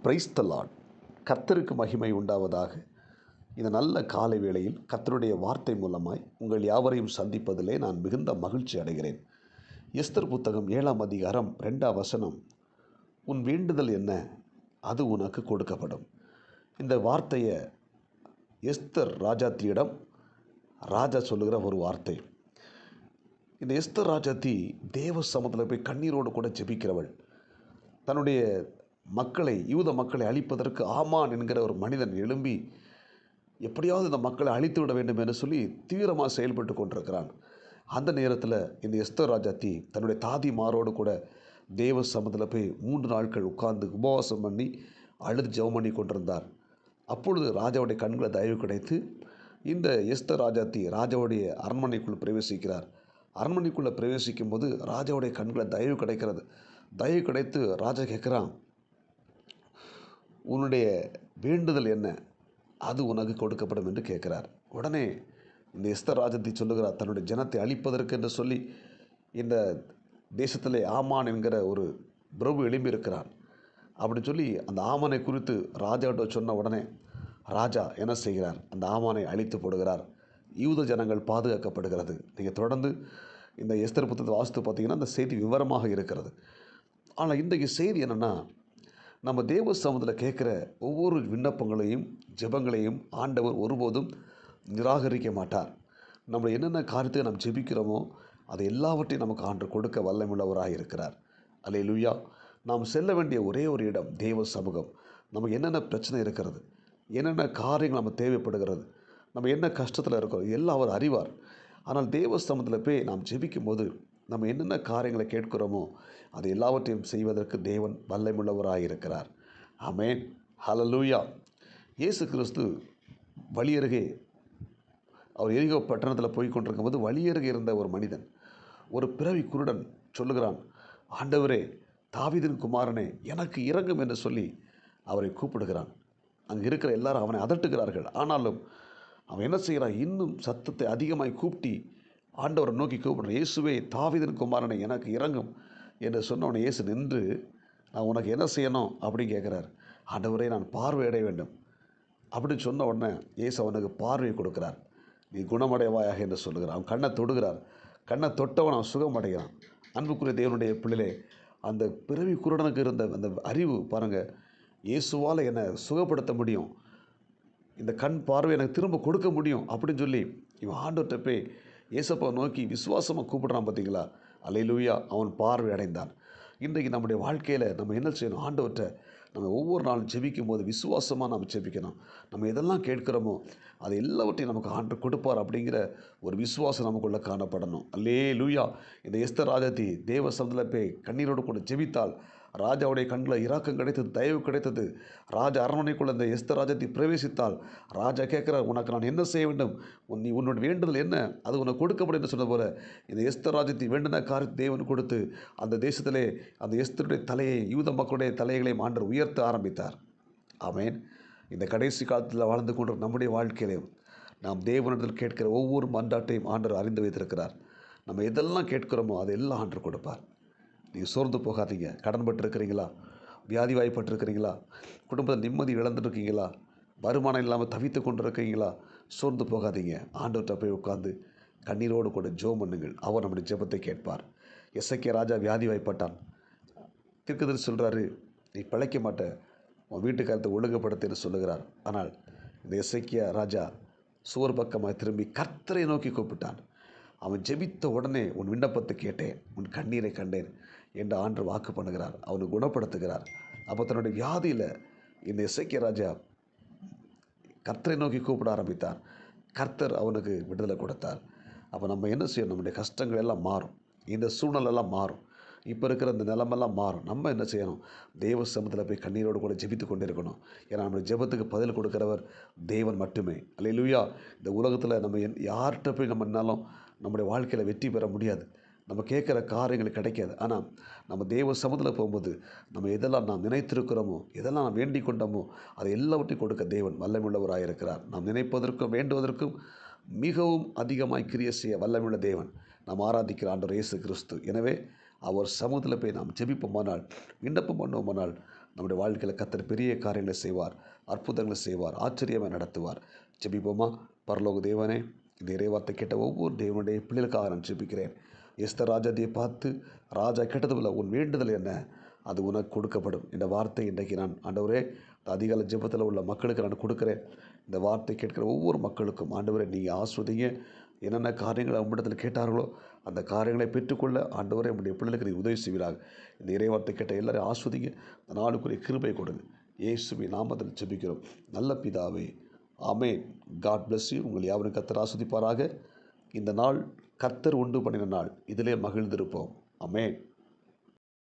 Praise the Lord. கர்த்தருக்கு மகிமை உண்டாவதாக. இந்த நல்ல காலை வேளையில் கர்த்தருடைய வார்த்தை மூலமாய் உங்கள் யாவரையும் சந்திப்பதிலே நான் மிகுந்த மகிழ்ச்சி அடைகிறேன். எஸ்தர் புத்தகம் 7ஆம் அதிகாரம் 2ஆம் வசனம், உன் வேண்டுதல் என்ன, அது உனக்கு கொடுக்கப்படும். இந்த வார்த்தையை எஸ்தர் ராஜாத்தியிடம் ராஜா சொல்லுகிற ஒரு வார்த்தை. இந்த எஸ்தர் ராஜாத்தி தேவ சமூகத்தில் போய் கண்ணீரோடு கூட ஜெபிக்கிறவள். தன்னுடைய மக்களை, யூத மக்களை அழிப்பதற்கு ஆமான் என்கிற ஒரு மனிதன் எழும்பி எப்படியாவது இந்த மக்களை அழித்து விட வேண்டும் என்று சொல்லி தீவிரமாக செயல்பட்டு கொண்டிருக்கிறான். அந்த நேரத்தில் இந்த எஸ்தர் ராஜாத்தி தன்னுடைய தாதிமாரோடு கூட தேவ சமூகத்தில் போய் 3 நாட்கள் உட்கார்ந்து உபவாசம் பண்ணி அழுது ஜெபம் பண்ணி கொண்டிருந்தார். அப்பொழுது ராஜாவுடைய கண்களை தயவு கிடைத்து இந்த எஸ்தர் ராஜாத்தி ராஜாவுடைய அரண்மனைக்குள் பிரவேசிக்கிறார். அரண்மனைக்குள்ளே பிரவேசிக்கும் போது ராஜாவுடைய கண்களை தயவு கிடைக்கிறது. தயவு கிடைத்து ராஜா கேட்குறான், உன்னுடைய வேண்டுதல் என்ன, அது உனக்கு கொடுக்கப்படும் என்று கேட்குறார். உடனே இந்த எஸ்தர் ராஜாத்தி சொல்லுகிறார், தன்னுடைய ஜனத்தை அழிப்பதற்கு என்று சொல்லி இந்த தேசத்திலே ஆமான் என்கிற ஒரு பிரபு எழும்பியிருக்கிறான் அப்படின்னு சொல்லி அந்த ஆமானை குறித்து ராஜாட்ட சொன்ன உடனே ராஜா என்ன செய்கிறார், அந்த ஆமானை அழித்து போடுகிறார். யூத ஜனங்கள் பாதுகாக்கப்படுகிறது. நீங்கள் தொடர்ந்து இந்த எஸ்தர் புத்தகத்தை வாசித்து பார்த்தீங்கன்னா அந்த செய்தி விவரமாக இருக்கிறது. ஆனால் இன்றைக்கு செய்தி என்னென்னா, நம்ம தேவ சமூகத்தில் கேட்குற ஒவ்வொரு விண்ணப்பங்களையும் ஜெபங்களையும் ஆண்டவர் ஒருபோதும் நிராகரிக்க மாட்டார். நம்ம என்னென்ன காரியத்தை நாம் ஜெபிக்கிறோமோ அதை எல்லாவற்றையும் நமக்கு ஆண்டவர் கொடுக்க வல்லமுள்ளவராக இருக்கிறார். அல்லேலூயா. நாம் செல்ல வேண்டிய ஒரே ஒரு இடம் தேவ சமூகம். நமக்கு என்னென்ன பிரச்சனை இருக்கிறது, என்னென்ன காரியங்கள் நம்ம தேவைப்படுகிறது, நம்ம என்ன கஷ்டத்தில் இருக்கிறோம், எல்லாம் அவர் அறிவார். ஆனால் தேவ சமூகத்தில் போய் நாம் ஜெபிக்கும் போது நம்ம என்னென்ன காரியங்களை கேட்கிறோமோ அது எல்லாவற்றையும் செய்வதற்கு தேவன் வல்லமுள்ளவராக இருக்கிறார். ஆமென். ஹல்லேலூயா. இயேசு கிறிஸ்து வழியருகே அவர் எரிகோ பட்டணத்தில் போய் கொண்டிருக்கும் போது வழியருகே இருந்த ஒரு மனிதன், ஒரு பிறவி குருடன் சொல்லுகிறான், ஆண்டவரே, தாவீதின் குமாரனே, எனக்கு இரங்கும் என்று சொல்லி அவரை கூப்பிடுகிறான். அங்கே இருக்கிற எல்லாரும் அவனை அதட்டுகிறார்கள். ஆனாலும் அவன் என்ன செய்கிறான், இன்னும் சத்தத்தை அதிகமாய் கூப்பிட்டு ஆண்டவரை நோக்கி கூப்பிடுறான், இயேசுவே, தாவீதின் குமாரனை, எனக்கு இரங்கும் என்று சொன்னவனை இயேசு நின்று, நான் உனக்கு என்ன செய்யணும் அப்படின்னு கேட்குறார். ஆண்டவரே, நான் பார்வையடைய வேண்டும் அப்படின்னு சொன்ன உடனே இயேசு அவனுக்கு பார்வையை கொடுக்கிறார். நீ குணமடைவாயாக என்று சொல்லுகிறார். அவன் கண்ணை தொடுகிறார். கண்ணை தொட்டவன் அவன் சுகமடைகிறான். அன்புக்குரிய தேவனுடைய பிள்ளைகளே, அந்த பிறவி குருடனுக்கு இருந்த அந்த அறிவு பாருங்கள், இயேசுவால் என்னை சுகப்படுத்த முடியும், இந்த கண் பார்வை எனக்கு திரும்ப கொடுக்க முடியும் அப்படின்னு சொல்லி இவன் ஆண்டவர்கிட்ட போய் இயேசப்பா நோக்கி விசுவாசமாக கூப்பிடுறான். பார்த்தீங்களா? அல்லேலூயா. அவன் பார்வை அடைந்தான். இன்றைக்கு நம்முடைய வாழ்க்கையில் நம்ம என்ன செய்யணும், ஆண்டவர்கிட்ட நம்ம ஒவ்வொரு நாளும் ஜெபிக்கும் போது விசுவாசமாக நம்ம ஜெபிக்கணும். நம்ம எதெல்லாம் கேட்குறோமோ அது எல்லாவற்றையும் நமக்கு ஆண்டவர் கொடுப்பார் அப்படிங்கிற ஒரு விசுவாசம் நமக்குள்ளே காணப்படணும். அல்லேலூயா. இந்த எஸ்தர் ராஜாத்தி தேவ சமூகத்தில் போய் கண்ணீரோடு கூட ஜெபித்தால் ராஜாவுடைய கண்ணில் இரக்கம் கிடைத்தது, தயவு கிடைத்தது. ராஜா அரண்மனைக்குள்ள இந்த எஸ்தர் ராஜாத்தி பிரவேசித்தால் ராஜா கேட்குறார், உனக்கு நான் என்ன செய்ய வேண்டும், நீ உன்னோட வேண்டுதல் என்ன, அது உனக்கு கொடுக்கப்படும் என்று சொன்ன போல இந்த எஸ்தர் ராஜாத்தி வேண்டின காரியத்தை தேவன் கொடுத்து அந்த தேசத்திலே அந்த எஸ்தருடைய தலையை, யூத மக்களுடைய தலைகளையும் ஆண்டவர் உயர்த்த ஆரம்பித்தார். ஆமென். இந்த கடைசி காலத்தில் வாழ்ந்து கொண்டு நம்முடைய வாழ்க்கையிலையும் நாம் தேவனிடத்தில் கேட்கிற ஒவ்வொரு மன்றாட்டையும் ஆண்டவர் அறிந்து வைத்திருக்கிறார். நம்ம எதெல்லாம் கேட்கிறோமோ அது எல்லாம் ஆண்டவர் கொடுப்பார். நீங்கள் சோர்ந்து போகாதீங்க. கடன்பட்டு இருக்கிறீங்களா, வியாதி வாய்ப்பட்டிருக்கிறீங்களா, குடும்பத்தில் நிம்மதி இழந்துருக்கீங்களா, வருமானம் இல்லாமல் தவித்து கொண்டு இருக்கீங்களா, சோர்ந்து போகாதீங்க. ஆண்டவர்கிட்ட போய் உட்காந்து கண்ணீரோடு கூட ஜெபம் பண்ணுங்கள். அவர் நம்முடைய ஜெபத்தை கேட்பார். எசேக்கியா ராஜா வியாதி வாய்ப்பட்டான். தீர்க்கதரிசி சொல்கிறாரு, நீ பிழைக்க மாட்ட, உன் வீட்டுக்காரத்தை ஒழுங்குபடுத்துன்னு சொல்லுகிறார். ஆனால் இந்த எசேக்கியா ராஜா சுவர் பக்கமாக திரும்பி கர்த்தரை நோக்கி கூப்பிட்டான். அவன் ஜெபித்த உடனே, உன் விண்ணப்பத்தை கேட்டேன், உன் கண்ணீரை கண்டேன் என்று ஆண்டவர் வாக்கு பண்ணுகிறார். அவனை குணப்படுத்துகிறார். அப்போ தன்னுடைய வியாதியில் இந்த எசேக்கியா ராஜா கர்த்தரை நோக்கி கூப்பிட ஆரம்பித்தார். கர்த்தர் அவனுக்கு விடுதலை கொடுத்தார். அப்போ நம்ம என்ன செய்யணும், நம்முடைய கஷ்டங்கள் எல்லாம் மாறும், இந்த சூழ்நிலையெல்லாம் மாறும், இப்போ இருக்கிற இந்த நிலமெல்லாம் மாறும். நம்ம என்ன செய்யணும், தேவ சமூகத்தில் போய் கண்ணீரோடு கூட ஜெபித்து கொண்டே இருக்கணும். ஏன்னா நம்முடைய ஜெபத்துக்கு பதில் கொடுக்கிறவர் தேவன் மட்டுமே. அல்லேலூயா. இந்த உலகத்தில் நம்ம யார்கிட்ட போய் நம்ம என்னாலும் நம்முடைய வாழ்க்கையில் வெற்றி பெற முடியாது, நம்ம கேட்குற காரியங்கள் கிடைக்காது. ஆனால் நம்ம தேவ சமூகத்தில் போகும்போது நம்ம எதெல்லாம் நாம் நினைத்திருக்கிறோமோ, எதெல்லாம் நாம் வேண்டிக் கொண்டோமோ அதை எல்லாவற்றையும் கொடுக்க தேவன் வல்லமுள்ளவராக இருக்கிறார். நாம் நினைப்பதற்கும் வேண்டுவதற்கும் மிகவும் அதிகமாய் கிரியை செய்ய வல்லமுள்ள தேவன் நாம் ஆராதிக்கிற ஆண்டவர் இயேசு கிறிஸ்து. எனவே அவர் சமூகத்தில் போய் நாம் ஜெபிப்போமானால், விண்ணப்பம் பண்ணுவோமானால் நம்முடைய வாழ்க்கையில் கர்த்தர் பெரிய காரியங்களை செய்வார், அற்புதங்களை செய்வார், ஆச்சரியமாக நடத்துவார். ஜெபிப்போமா? பரலோக தேவனே, இந்த இறைவார்த்தை கேட்ட ஒவ்வொரு தேவனுடைய பிள்ளைகளுக்காக நான் ஜெபிக்கிறேன். எஸ்தர் ராஜாதியை பார்த்து, ராஜா கேட்டதுல உன் வேண்டுதல் என்ன, அது உனக்கு கொடுக்கப்படும். இந்த வார்த்தை இன்றைக்கு நான் ஆண்டவரே அதிகாலை ஜெபத்தில் உள்ள மக்களுக்கு நான் கொடுக்குறேன். இந்த வார்த்தை கேட்கிற ஒவ்வொரு மக்களுக்கும் ஆண்டவரே நீங்கள் ஆஸ்வதிங்க. என்னென்ன காரியங்களை உம்மிடத்தில் கேட்டார்களோ அந்த காரியங்களை பெற்றுக்கொள்ள ஆண்டவரே உம்முடைய பிள்ளைகளுக்கு நீ உதவி செய்வீராக. இந்த இறைவார்த்தை கேட்ட எல்லாரையும் ஆஸ்வதிங்க. இந்த நாளுக்குரிய கிருபை கொடுங்க. இயேசுவின் நாமத்தில் ஜெபிக்கிறோம் நல்ல பிதாவே, ஆமென். God bless you. உங்கள் யாவரும் கர்த்தர் ஆஸ்வதிப்பாராக. இந்த நாள் கர்த்தர் உண்டு பண்ணின நாள், இதிலே மகிழ்ந்திருப்போம். ஆமென்.